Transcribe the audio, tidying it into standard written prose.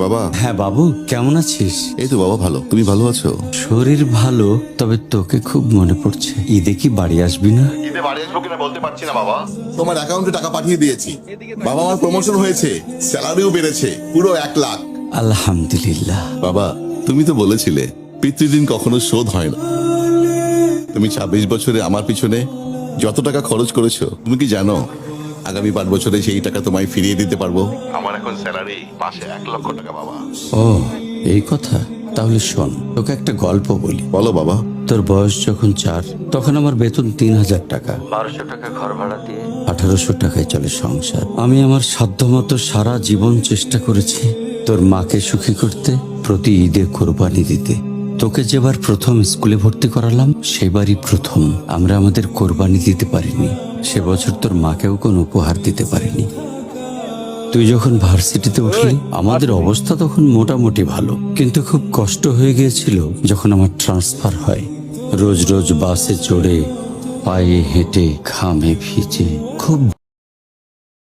বাবা। হ্যাঁ বাবু, কেমন আছিস? এই তো বাবা ভালো, তুমি ভালো আছো? শরীর ভালো, তবে তোকে খুব মনে পড়ছে। ঈদে কি বাড়ি আসবি না? ঈদে বাড়ি আসবো কিনা বলতে পারছি না বাবা। তোমার অ্যাকাউন্টে টাকা পাঠিয়ে দিয়েছি বাবা, আমার প্রমোশন হয়েছে, স্যালারিও বেড়েছে, পুরো 1 লাখ। আলহামদুলিল্লাহ। বাবা তুমি তো বলেছিলে পিতৃঋণ কখনো শোধ হয় না। তুমি 26 বছরে আমার পিছনে যত টাকা খরচ করেছো, তুমি কি জানো আগামী 5 বছরে সেই টাকা তোমায় ফিরিয়ে দিতে পারবো। আমার এখন স্যালারি মাসে 1 লক্ষ টাকা বাবা। ও, এই কথা। তাহলে শোন, তোকে একটা গল্প বলি। বলো বাবা। তোর বয়স যখন 4, তখন আমার বেতন 3000 টাকা। 1200 টাকা ঘর ভাড়া দিয়ে 1800 টাকায় চলে সংসার। আমি আমার সাধ্যমতো সারা জীবন চেষ্টা করেছি তোর মাকে সুখী করতে, প্রতি ঈদে কোরবানি দিতে। তোকে যেবার প্রথম স্কুলে ভর্তি করালাম, সেবারই প্রথম আমরা আমাদের কোরবানি দিতে পারিনি। সে বছর তোর মাকেও কোনো উপহার দিতে পারিনি। তুই যখন ভার্সিটিতে উঠলি, আমাদের অবস্থা তখন মোটামুটি ভালো, কিন্তু খুব কষ্ট হয়ে গিয়েছিল যখন আমার ট্রান্সফার হয়। রোজ রোজ বাসে চড়ে, পায়ে হেঁটে, ঘামে ভিজে খুব